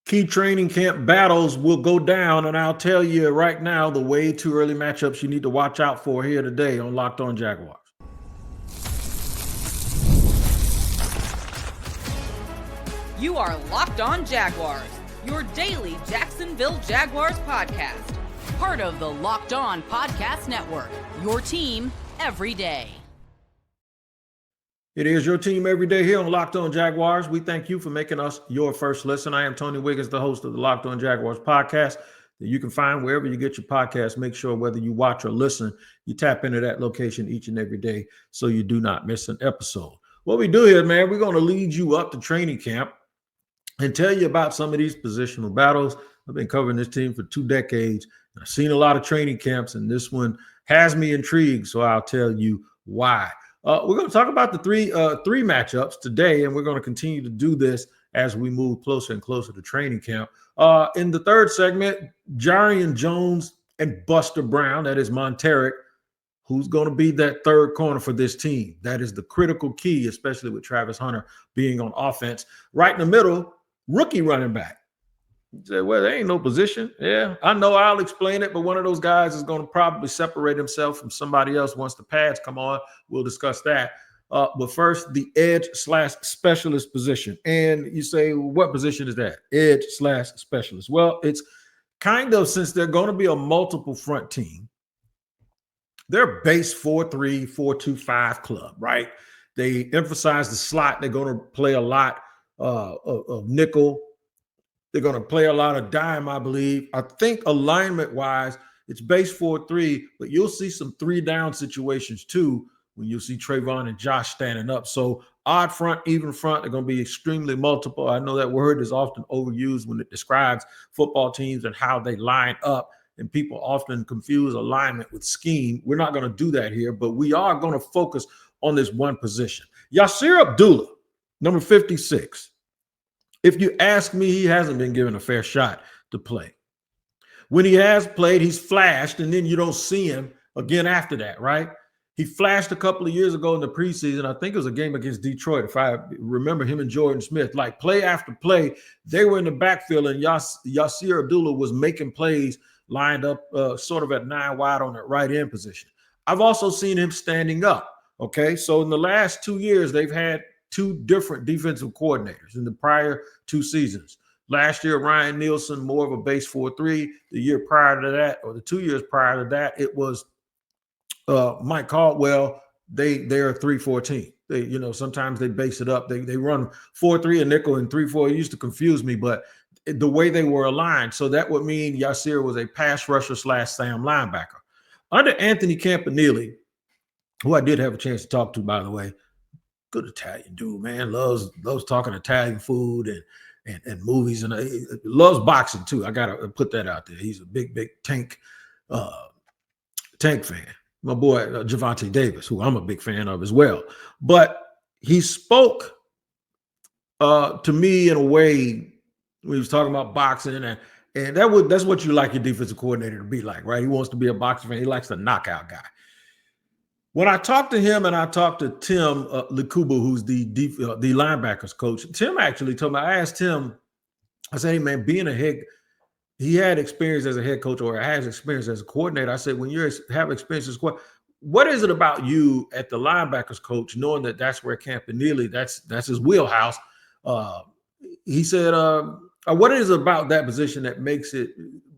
Key training camp battles will go down, and I'll tell you right now the way too early matchups you need to watch out for here today on Locked On Jaguars. You are Locked On Jaguars, your daily Jacksonville Jaguars podcast. Part of the Locked On Podcast Network, your team every day. It is your team every day here on Locked On Jaguars. We thank you for making us your first listen. I am Tony Wiggins, the host of the Locked On Jaguars podcast that you can find wherever you get your podcasts. Make sure whether you watch or listen, you tap into that location each and every day so you do not miss an episode. What we do here, man, we're going to lead you up to training camp and tell you about some of these positional battles. I've been covering this team for 2 decades. I've seen a lot of training camps, and this one has me intrigued, so I'll tell you why. We're going to talk about the three matchups today, and we're going to continue to do this as we move closer and closer to training camp. In the third segment, Jerrian Jones and Buster Brown, that is Monteric, who's going to be that third corner for this team. That is the critical key, especially with Travis Hunter being on offense. Right in the middle, rookie running back. You say, well, there ain't no position. Yeah, I know, I'll explain it, but one of those guys is going to probably separate himself from somebody else once the pads come on. We'll discuss that. But first, the edge/specialist position. And you say, what position is that? Edge/specialist. Well, it's kind of, since they're going to be a multiple front team, they're base 4-3, 4-2-5 club, right? They emphasize the slot. They're going to play a lot of nickel. They're going to play a lot of dime, I believe. I think alignment-wise, it's base 4-3, but you'll see some 3-down situations too when you'll see Trayvon and Josh standing up. So odd front, even front, they're going to be extremely multiple. I know that word is often overused when it describes football teams and how they line up, and people often confuse alignment with scheme. We're not going to do that here, but we are going to focus on this one position. Yasir Abdullah, number 56. If you ask me, he hasn't been given a fair shot to play. When he has played, he's flashed, and then you don't see him again after that, right? He flashed a couple of years ago in the preseason. I think it was a game against Detroit, if I remember, him and Jordan Smith. Like play after play, they were in the backfield, and Yasir Abdullah was making plays lined up sort of at 9 wide on that right end position. I've also seen him standing up, okay? So in the last 2 years, they've had 2 different defensive coordinators in the prior 2 seasons. Last year, Ryan Nielsen, more of a base 4-3. The year prior to that, or the 2 years prior to that, it was Mike Caldwell. They're a 3-4 team. Sometimes they base it up. They run 4-3 a nickel and 3-4. It used to confuse me, but the way they were aligned. So that would mean Yasir was a pass rusher / Sam linebacker. Under Anthony Campanile, who I did have a chance to talk to, by the way, good Italian dude, man. Loves talking Italian food and movies, and loves boxing too. I gotta put that out there. He's a big tank fan. My boy Javante Davis, who I'm a big fan of as well. But he spoke to me in a way when he was talking about boxing, and that's what you like your defensive coordinator to be like, right? He wants to be a boxing fan. He likes the knockout guy. When I talked to him and I talked to Tim Likubu, who's the linebackers coach, Tim actually told me, I asked him, I said, hey, man, he had experience as a head coach or has experience as a coordinator. I said, when you have experience as a coordinator, what is it about you at the linebackers coach, knowing that that's where Campanile, that's his wheelhouse? He said, what is it about that position that makes it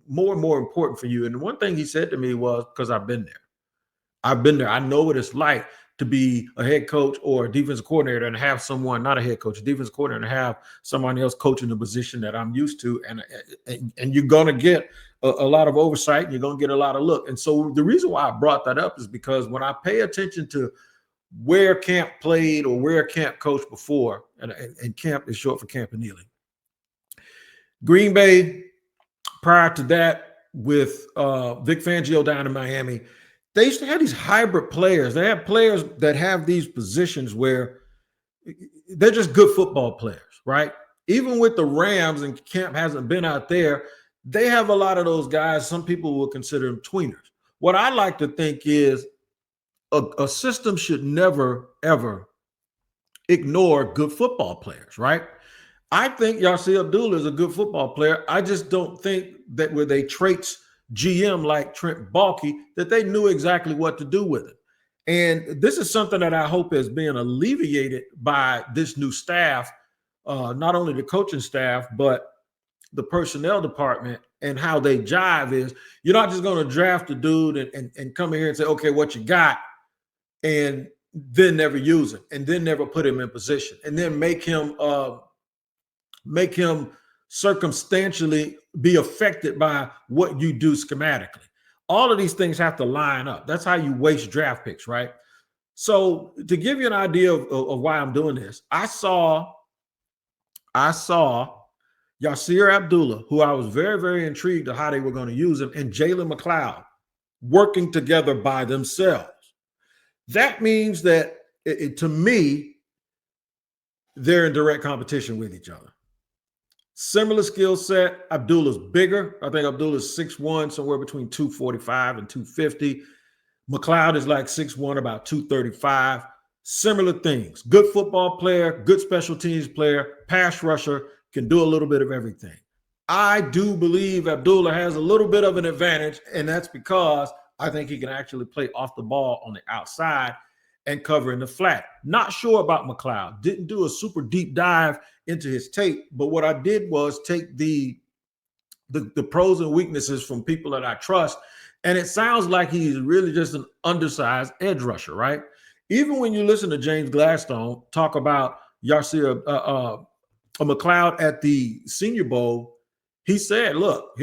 more and more important for you? And one thing he said to me was, because I've been there. I know what it's like to be a head coach or a defensive coordinator and have someone, not a head coach, a defensive coordinator, and have someone else coaching the position that I'm used to. And you're going to get a lot of oversight. And you're going to get a lot of look. And so the reason why I brought that up is because when I pay attention to where Camp played or where Camp coached before, and Camp is short for Campanile. Green Bay, prior to that, with Vic Fangio down in Miami, they used to have these hybrid players. They have players that have these positions where they're just good football players, right? Even with the Rams, and Camp hasn't been out there, they have a lot of those guys. Some people will consider them tweeners. What I like to think is a system should never, ever ignore good football players, right? I think Yasir Abdullah is a good football player. I just don't think that with a traits GM like Trent Baalke, that they knew exactly what to do with it. And this is something that I hope is being alleviated by this new staff, not only the coaching staff, but the personnel department and how they jive is you're not just going to draft a dude and come in here and say, okay, what you got, and then never use him and then never put him in position and then make him circumstantially be affected by what you do schematically. All of these things have to line up. That's how you waste draft picks, right? So to give you an idea of why I'm doing this, I saw Yasir Abdullah, who I was very, very intrigued of how they were going to use him, and Jalen McLeod working together by themselves. That means that, to me, they're in direct competition with each other. Similar skill set. Abdullah's bigger. I think Abdullah's 6'1", somewhere between 245 and 250. McLeod is like 6'1", about 235. Similar things. Good football player, good special teams player, pass rusher, can do a little bit of everything. I do believe Abdullah has a little bit of an advantage, and that's because I think he can actually play off the ball on the outside and cover in the flat. Not sure about McLeod. Didn't do a super deep dive into his tape, but what I did was take the pros and weaknesses from people that I trust, and it sounds like he's really just an undersized edge rusher, right? Even when you listen to James Gladstone talk about Yasir McLeod at the Senior Bowl, he said, look,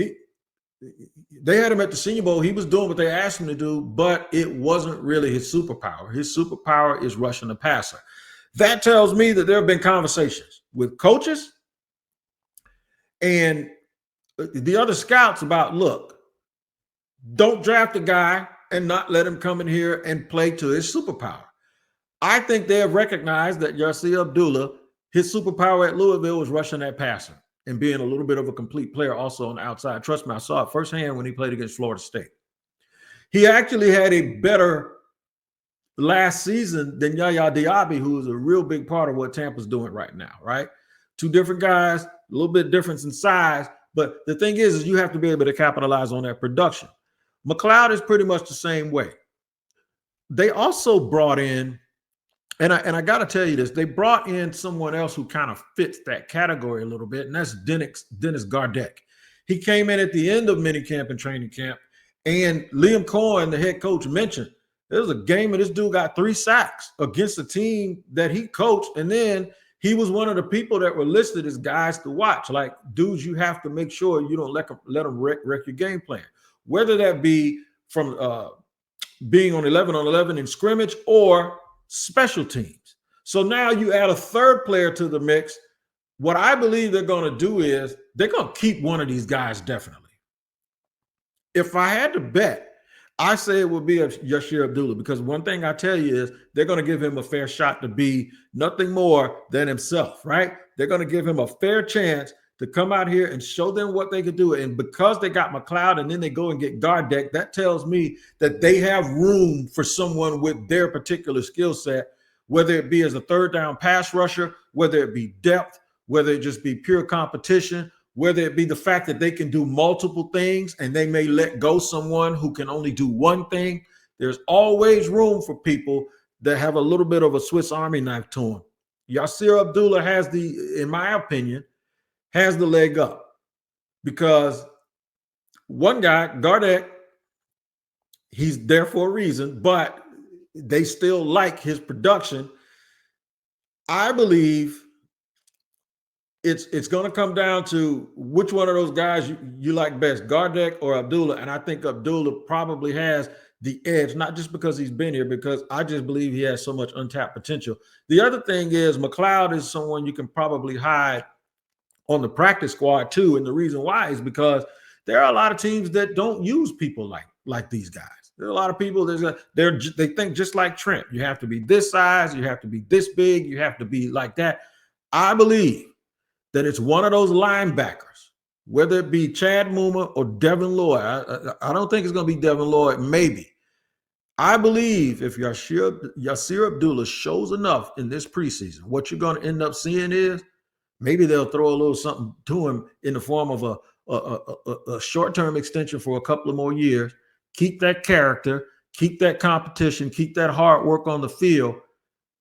they had him at the Senior Bowl. He was doing what they asked him to do, but it wasn't really his superpower. His superpower is rushing the passer. That tells me that there have been conversations with coaches and the other scouts about, look, don't draft a guy and not let him come in here and play to his superpower. I think they have recognized that Yasir Abdullah, his superpower at Louisville was rushing that passer and being a little bit of a complete player also on the outside. Trust me, I saw it firsthand when he played against Florida State. He actually had a better last season than Yaya Diaby, who is a real big part of what Tampa's doing right now, right? Two different guys, a little bit difference in size, but the thing is you have to be able to capitalize on that production. McLeod is pretty much the same way. They also brought in, and I got to tell you this, they brought in someone else who kind of fits that category a little bit, and that's Dennis Gardeck. He came in at the end of minicamp and training camp, and Liam Cohen, the head coach, mentioned there was a game and this dude got 3 sacks against a team that he coached, and then he was one of the people that were listed as guys to watch. Like, dudes, you have to make sure you don't let them wreck your game plan, whether that be from being on 11-on-11 in scrimmage or special teams. So now you add a third player to the mix. What I believe they're going to do is they're going to keep one of these guys definitely. If I had to bet, I say it would be Yasir Abdullah, because one thing I tell you is they're going to give him a fair shot to be nothing more than himself, right? They're going to give him a fair chance to come out here and show them what they could do. And because they got McLeod and then they go and get Gardeck, that tells me that they have room for someone with their particular skill set, whether it be as a third down pass rusher, whether it be depth, whether it just be pure competition, whether it be the fact that they can do multiple things and they may let go someone who can only do one thing. There's always room for people that have a little bit of a Swiss Army knife to them. Yasir Abdullah has in my opinion, has the leg up, because one guy, Gardeck, he's there for a reason, but they still like his production. I believe it's going to come down to which one of those guys you like best, Gardeck or Abdullah. And I think Abdullah probably has the edge, not just because he's been here, because I just believe he has so much untapped potential. The other thing is McLeod is someone you can probably hide on the practice squad too. And the reason why is because there are a lot of teams that don't use people like these guys. There are a lot of people they think just like Trent. You have to be this size, you have to be this big, you have to be like that. I believe that it's one of those linebackers, whether it be Chad Muma or Devin Lloyd. I don't think it's going to be Devin Lloyd, maybe. I believe if Yasir Abdullah shows enough in this preseason, what you're going to end up seeing is Maybe they'll throw a little something to him in the form of a short-term extension for a couple of more years. Keep that character, keep that competition, keep that hard work on the field.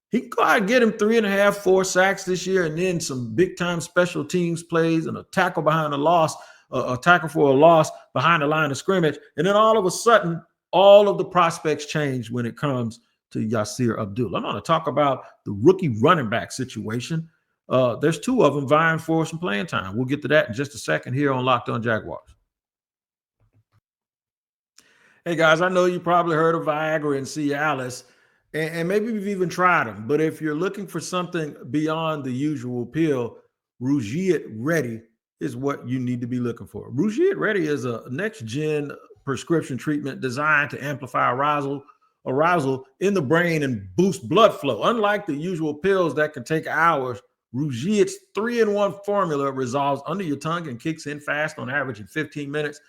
He can go out and get him 3.5, 4 sacks this year, and then some big-time special teams plays and a tackle behind a loss, a tackle for a loss behind the line of scrimmage. And then all of a sudden, all of the prospects change when it comes to Yasir Abdullah. I'm going to talk about the rookie running back situation. There's 2 of them vying for some playing time. We'll get to that in just a second here on Locked On Jaguars. Hey, guys, I know you probably heard of Viagra and Cialis, and maybe you've even tried them. But if you're looking for something beyond the usual pill, Ruiet Ready is what you need to be looking for. Ruiet Ready is a next-gen prescription treatment designed to amplify arousal in the brain and boost blood flow. Unlike the usual pills that can take hours, Ruiet's 3-in-1 formula resolves under your tongue and kicks in fast, on average in 15 minutes.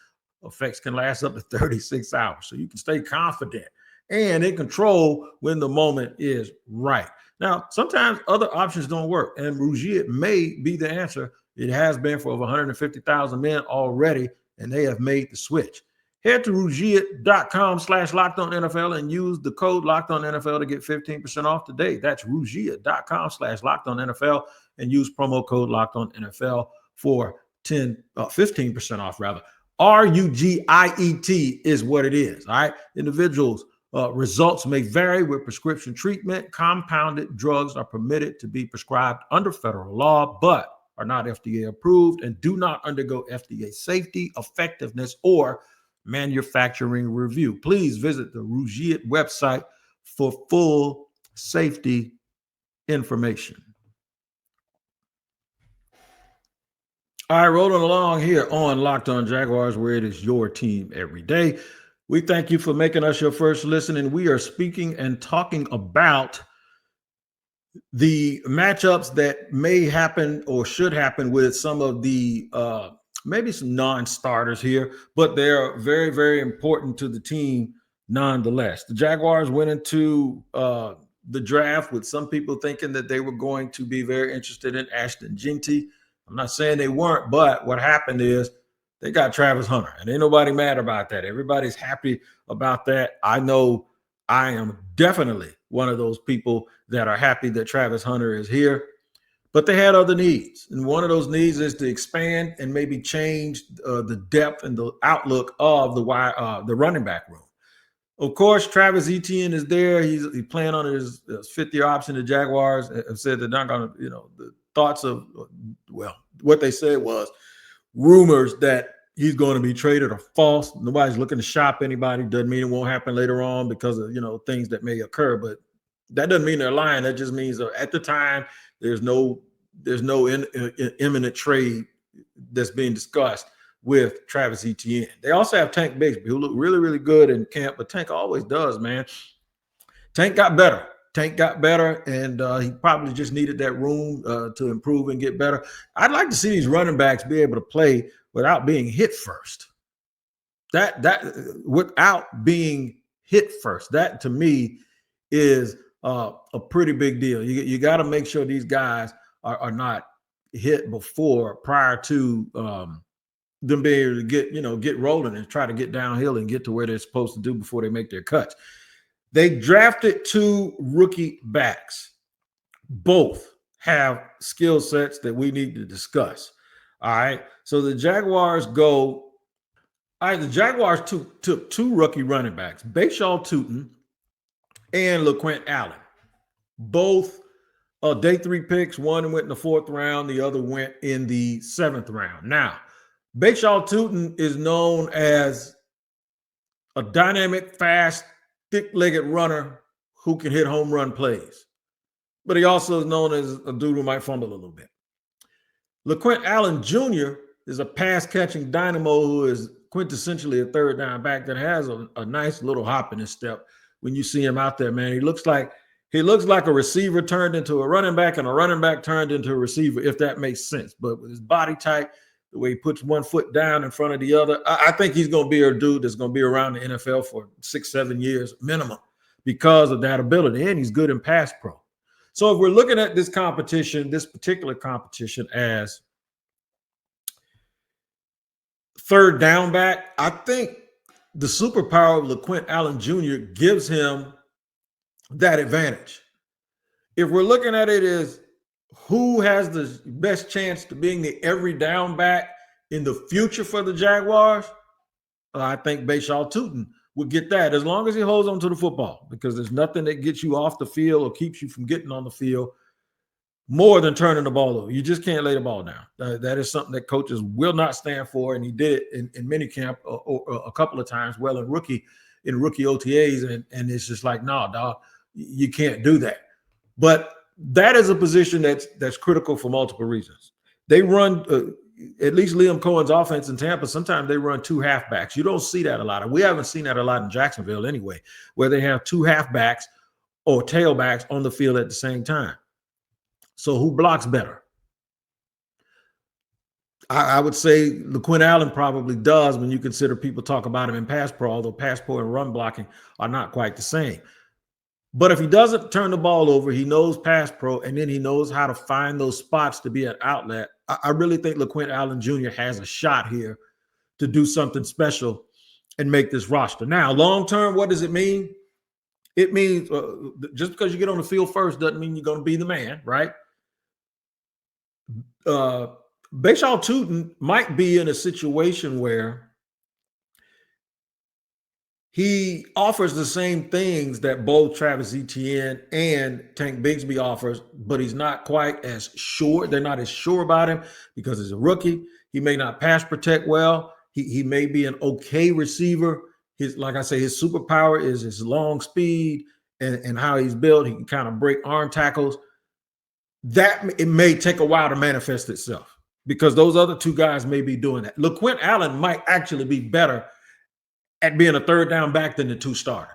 Effects can last up to 36 hours, so you can stay confident and in control when the moment is right. Now, sometimes other options don't work, and Ruiet may be the answer. It has been for over 150,000 men already, and they have made the switch. Head to Ruiet.com/LockedOnNFL and use the code LockedOnNFL to get 15% off today. That's Ruiet.com/LockedOnNFL and use promo code LockedOnNFL for 15% off, rather. RUGIET is what it is. All right. Individuals' results may vary with prescription treatment. Compounded drugs are permitted to be prescribed under federal law, but are not FDA approved and do not undergo FDA safety, effectiveness, or manufacturing review. Please visit the Ruiet website for full safety information. All right, rolling along here on Locked On Jaguars, where it is your team every day. We thank you for making us your first listen, and we are speaking and talking about the matchups that may happen or should happen with some of the maybe some non-starters here, but they're very, very important to the team nonetheless. The Jaguars went into the draft with some people thinking that they were going to be very interested in Ashton Jeanty. I'm not saying they weren't, but what happened is they got Travis Hunter, and ain't nobody mad about that. Everybody's happy about that. I know I am definitely one of those people that are happy that Travis Hunter is here, but they had other needs. And one of those needs is to expand and maybe change the depth and the outlook of the running back room. Of course, Travis Etienne is there. He's playing on his 5th-year option. The Jaguars have said they're not going to, the thoughts of, well, what they said was rumors that he's going to be traded are false. Nobody's looking to shop anybody. Doesn't mean it won't happen later on because of, things that may occur, but that doesn't mean they're lying. That just means at the time, there's no imminent trade that's being discussed with Travis Etienne. They also have Tank Bigsby, who looked really, really good in camp, but Tank always does, man. Tank got better. And he probably just needed that room to improve and get better. I'd like to see these running backs be able to play without being hit first. That without being hit first, that to me is a pretty big deal. You got to make sure these guys are not hit prior to them being able to get rolling and try to get downhill and get to where they're supposed to do before they make their cuts. They drafted 2 rookie backs. Both have skill sets that we need to discuss. All right. So the Jaguars took 2 rookie running backs, Bayshaw Tootin and Quint Allen. Both day 3 picks. One went in the 4th round. The other went in the 7th round. Now, Bayshaw Tootin is known as a dynamic, fast, thick-legged runner who can hit home run plays. But he also is known as a dude who might fumble a little bit. LaQuint Allen Jr. is a pass-catching dynamo who is quintessentially a third down back that has a nice little hop in his step when you see him out there, man. He looks like a receiver turned into a running back and a running back turned into a receiver, if that makes sense. But with his body type, the way he puts one foot down in front of the other, I think he's going to be a dude that's going to be around the NFL for 6-7 years minimum because of that ability. And he's good in pass pro. So if we're looking at this competition, this particular competition as third down back, I think the superpower of Quint Allen Jr. gives him that advantage. If we're looking at it as who has the best chance to being the every down back in the future for the Jaguars, I think Bayshaw Tootin would get that as long as he holds on to the football, because there's nothing that gets you off the field or keeps you from getting on the field more than turning the ball over. You just can't lay the ball down. That is something that coaches will not stand for, and he did it in minicamp a couple of times. Well, in rookie OTAs, and it's just like, no, dog, you can't do that. But that is a position that's critical for multiple reasons. They run at least Liam Cohen's offense in Tampa. Sometimes they run two halfbacks. You don't see that a lot, and we haven't seen that a lot in Jacksonville anyway, where they have two halfbacks or tailbacks on the field at the same time. So who blocks better? I would say Quint Allen probably does when you consider people talk about him in pass pro, although pass pro and run blocking are not quite the same. But if he doesn't turn the ball over, he knows pass pro, and then he knows how to find those spots to be an outlet. I really think Quint Allen Jr. has a shot here to do something special and make this roster. Now, long-term, what does it mean? It means just because you get on the field first doesn't mean you're going to be the man, right? Bayshaw Tootin might be in a situation where he offers the same things that both Travis Etienne and Tank Bigsby offers, but he's not quite as sure. They're not as sure about him because he's a rookie. He may not pass protect well. He may be an okay receiver. Like I say, his superpower is his long speed and how he's built. He can kind of break arm tackles. That it may take a while to manifest itself because those other two guys may be doing that. Quint Allen might actually be better at being a third down back than the two starters.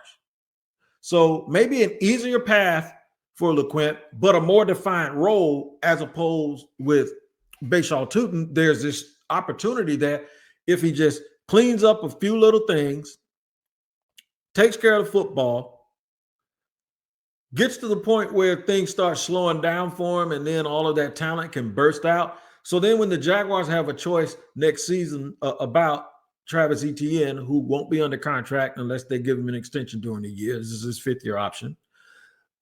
So maybe an easier path for Quint, but a more defined role as opposed with Bayshaw Tootin. There's this opportunity that if he just cleans up a few little things, takes care of the football, gets to the point where things start slowing down for him, and then all of that talent can burst out. So then when the Jaguars have a choice next season about Travis Etienne, who won't be under contract unless they give him an extension during the year. This is his fifth-year option.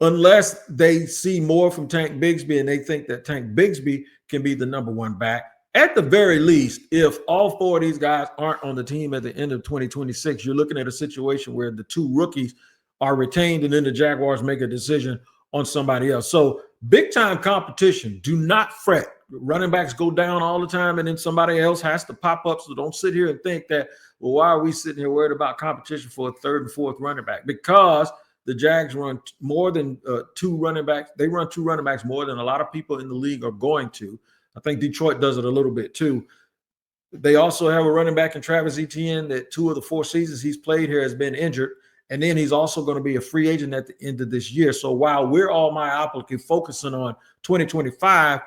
Unless they see more from Tank Bigsby and they think that Tank Bigsby can be the number one back. At the very least, if all four of these guys aren't on the team at the end of 2026, you're looking at a situation where the two rookies are retained and then the Jaguars make a decision on somebody else. So big-time competition. Do not fret. Running backs go down all the time, and then somebody else has to pop up. So don't sit here and think that, well, why are we sitting here worried about competition for a third and fourth running back? Because the Jags run more than two running backs. They run two running backs more than a lot of people in the league are going to. I think Detroit does it a little bit too. They also have a running back in Travis Etienne that 2 of the 4 seasons he's played here has been injured. And then he's also going to be a free agent at the end of this year. So while we're all myopically focusing on 2025,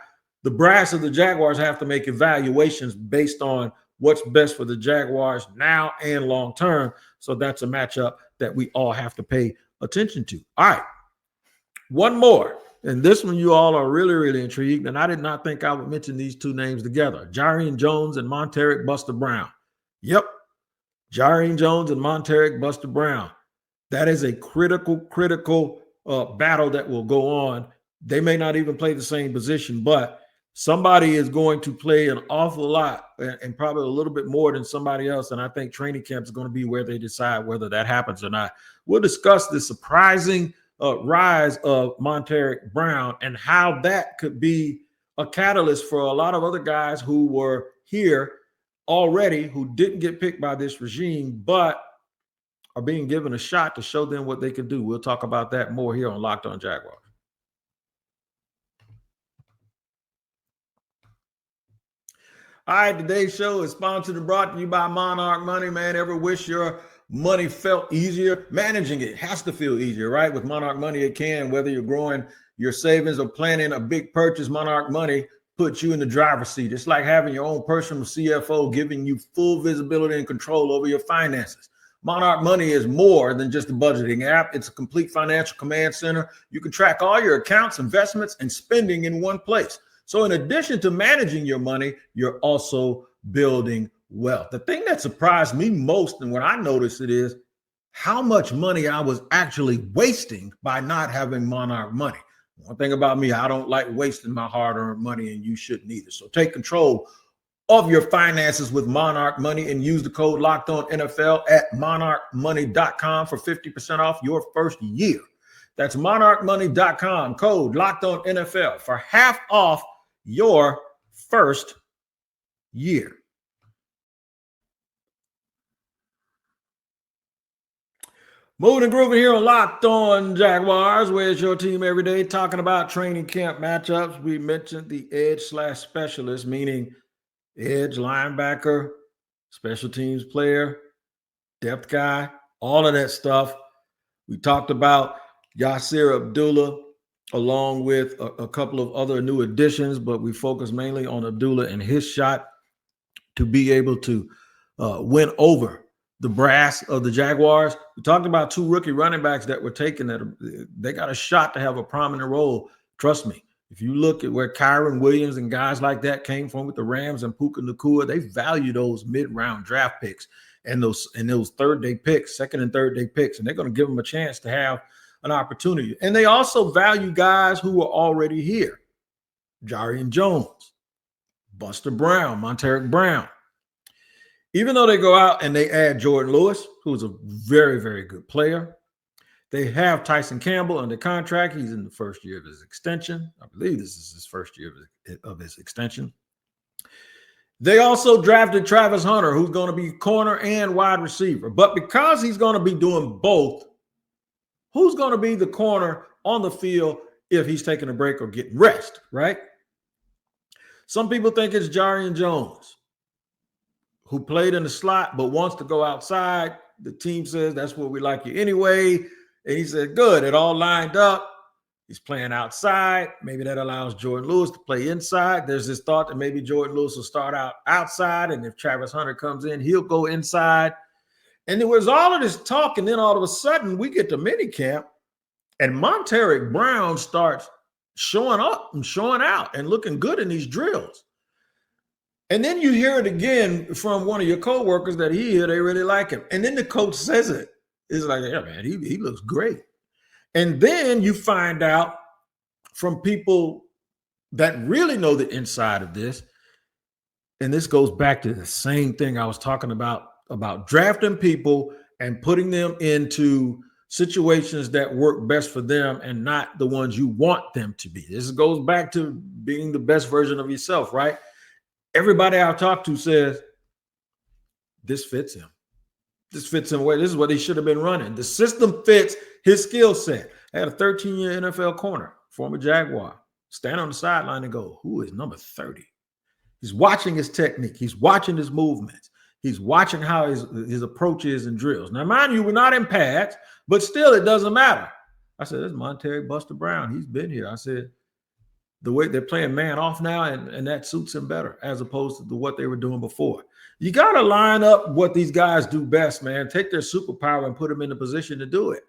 the brass of the Jaguars have to make evaluations based on what's best for the Jaguars now and long term. So that's a matchup that we all have to pay attention to. All right, one more. And this one you all are really, really intrigued. And I did not think I would mention these two names together. Jerrian Jones and Monteric Buster Brown. Yep, Jerrian Jones and Monteric Buster Brown. That is a critical battle that will go on. They may not even play the same position, but somebody is going to play an awful lot and probably a little bit more than somebody else. And I think training camp is going to be where they decide whether that happens or not. We'll discuss the surprising rise of Monteric Brown and how that could be a catalyst for a lot of other guys who were here already who didn't get picked by this regime, but are being given a shot to show them what they can do. We'll talk about that more here on Locked On Jaguars. All right, today's show is sponsored and brought to you by Monarch Money. Man, ever wish your money felt easier? Managing it has to feel easier, right? With Monarch Money, it can. Whether you're growing your savings or planning a big purchase, Monarch Money puts you in the driver's seat. It's like having your own personal CFO giving you full visibility and control over your finances. Monarch Money is more than just a budgeting app. It's a complete financial command center. You can track all your accounts, investments, and spending in one place. So in addition to managing your money, you're also building wealth. The thing that surprised me most, and when I noticed it, is how much money I was actually wasting by not having Monarch Money. One thing about me, I don't like wasting my hard-earned money, and you shouldn't either. So take control of your finances with Monarch Money and use the code LOCKEDONNFL at monarchmoney.com for 50% off your first year. That's monarchmoney.com, code LOCKEDONNFL for half off your first year. Moving and grooving here on Locked On Jaguars, where it's your team every day, talking about training camp matchups. We mentioned the edge/specialist, meaning edge, linebacker, special teams player, depth guy, all of that stuff. We talked about Yasir Abdullah along with a couple of other new additions, but we focused mainly on Abdullah and his shot to be able to win over the brass of the Jaguars. We talked about two rookie running backs that were taken that they got a shot to have a prominent role. Trust me. If you look at where Kyron Williams and guys like that came from with the Rams and Puka Nacua, they value those mid-round draft picks and those third-day picks, second and third-day picks, and they're going to give them a chance to have an opportunity. And they also value guys who are already here. Jerrian Jones, Buster Brown, Monteric Brown. Even though they go out and they add Jordan Lewis, who's a very, very good player, they have Tyson Campbell under contract. He's in the first year of his extension. I believe this is his first year of his extension. They also drafted Travis Hunter, who's going to be corner and wide receiver. But because he's going to be doing both, who's going to be the corner on the field if he's taking a break or getting rest, right? Some people think it's Jerrian Jones, who played in the slot but wants to go outside. The team says, that's where we like you anyway. And he said, good, it all lined up. He's playing outside. Maybe that allows Jordan Lewis to play inside. There's this thought that maybe Jordan Lewis will start out outside, and if Travis Hunter comes in, he'll go inside. And there was all of this talk, and then all of a sudden we get to minicamp, and Monteric Brown starts showing up and showing out and looking good in these drills. And then you hear it again from one of your coworkers that they really like him. And then the coach says it. It's like, yeah, man, he looks great. And then you find out from people that really know the inside of this, and this goes back to the same thing I was talking about drafting people and putting them into situations that work best for them and not the ones you want them to be. This goes back to being the best version of yourself, right? Everybody I've talked to says, this fits him. This fits him away. This is what he should have been running. The system fits his skill set. I had a 13-year NFL corner, former Jaguar, stand on the sideline and go, who is number 30? He's watching his technique. He's watching his movements. He's watching how his approach is in drills. Now, mind you, we're not in pads, but still it doesn't matter. I said, this is Monteric Buster Brown. He's been here. I said, the way they're playing man off now, and that suits him better as opposed to what they were doing before. You got to line up what these guys do best, man. Take their superpower and put them in a position to do it.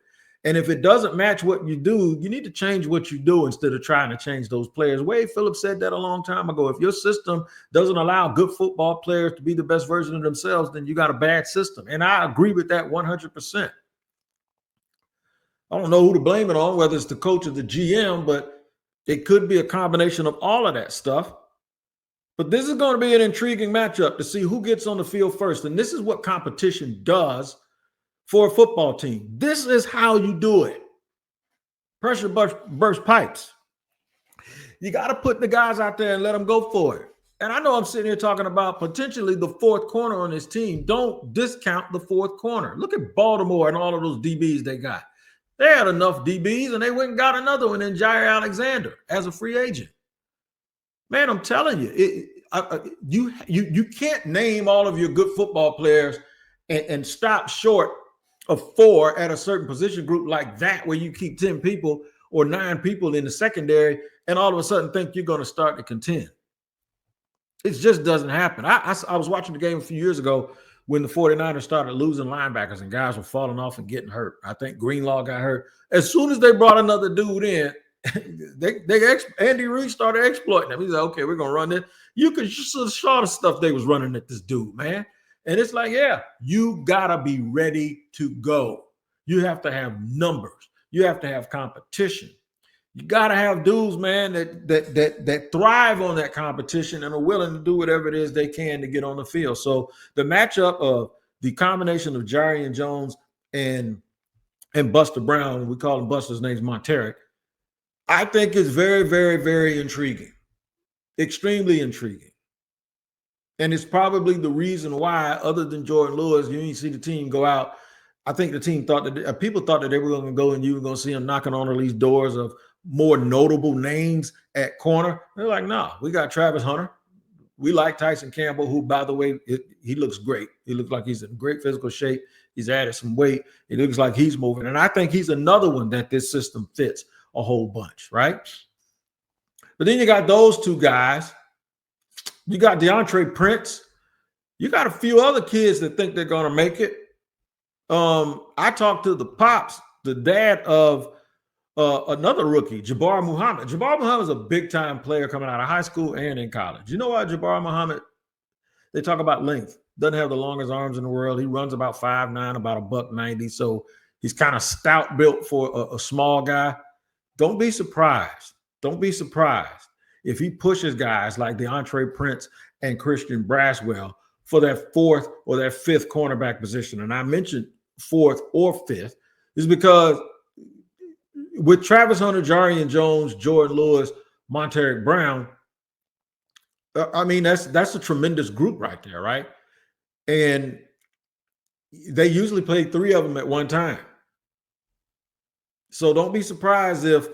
And if it doesn't match what you do, you need to change what you do instead of trying to change those players. Wade Phillips said that a long time ago. If your system doesn't allow good football players to be the best version of themselves, then you got a bad system. And I agree with that 100%. I don't know who to blame it on, whether it's the coach or the GM, but it could be a combination of all of that stuff. But this is going to be an intriguing matchup to see who gets on the field first. And this is what competition does for a football team. This is how you do it. Pressure burst pipes. You got to put the guys out there and let them go for it. And I know I'm sitting here talking about potentially the fourth corner on this team. Don't discount the fourth corner. Look at Baltimore and all of those DBs they got. They had enough DBs, and they went and got another one in Jair Alexander as a free agent. Man, I'm telling you, you can't name all of your good football players and stop short of 4 at a certain position group like that, where you keep 10 people or 9 people in the secondary and all of a sudden think you're going to start to contend. It just doesn't happen. I was watching the game a few years ago when the 49ers started losing linebackers and guys were falling off and getting hurt. I think Greenlaw got hurt. As soon as they brought another dude in, Andy Reid started exploiting him. He said, okay, we're going to run this. You can just saw the stuff they was running at this dude, man. And it's like, yeah, you got to be ready to go. You have to have numbers. You have to have competition. You got to have dudes, man, that thrive on that competition and are willing to do whatever it is they can to get on the field. So the matchup of the combination of Jerrian Jones and Buster Brown, we call him Buster's name's Monteric, I think is very, very, very intriguing, extremely intriguing. And it's probably the reason why, other than Jordan Lewis, you didn't see the team go out. I think the team thought that people thought that they were going to go and you were going to see them knocking on all these doors of more notable names at corner. They're like, no, we got Travis Hunter. We like Tyson Campbell, who, by the way, he looks great. He looks like he's in great physical shape. He's added some weight. It looks like he's moving. And I think he's another one that this system fits a whole bunch, right? But then you got those two guys. You got DeAndre Prince. You got a few other kids that think they're going to make it. I talked to the pops, the dad of another rookie, Jabbar Muhammad. Jabbar Muhammad is a big-time player coming out of high school and in college. You know why Jabbar Muhammad, they talk about length, doesn't have the longest arms in the world. He runs about 5'9", about $190. So he's kind of stout built for a small guy. Don't be surprised. Don't be surprised if he pushes guys like DeAndre Prince and Christian Braswell for that fourth or that fifth cornerback position. And I mentioned fourth or fifth is because with Travis Hunter, Jerrian Jones, Jordan Lewis, Monteric Brown, I mean, that's a tremendous group right there, right? And they usually play three of them at one time. So don't be surprised if,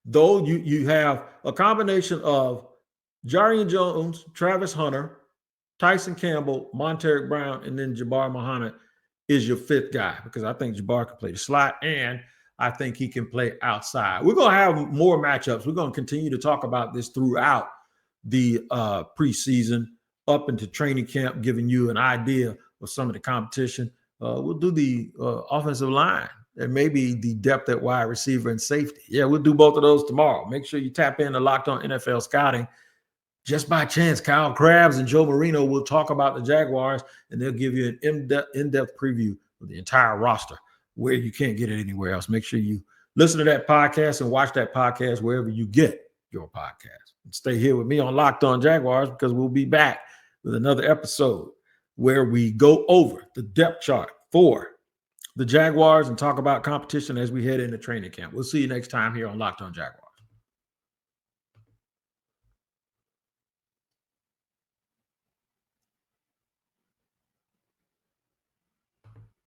though you have a combination of Jerrian Jones, Travis Hunter, Tyson Campbell, Monteric Brown, and then Jabbar Muhammad is your fifth guy, because I think Jabbar can play the slot and I think he can play outside. We're going to have more matchups. We're going to continue to talk about this throughout the preseason up into training camp, giving you an idea of some of the competition. We'll do the offensive line and maybe the depth at wide receiver and safety. Yeah, we'll do both of those tomorrow. Make sure you tap in to Locked On NFL Scouting. Just by chance, Kyle Krabs and Joe Marino will talk about the Jaguars, and they'll give you an in-depth preview of the entire roster where you can't get it anywhere else. Make sure you listen to that podcast and watch that podcast wherever you get your podcast. And stay here with me on Locked On Jaguars, because we'll be back with another episode where we go over the depth chart for the Jaguars and talk about competition as we head into training camp. We'll see you next time here on Locked On Jaguars.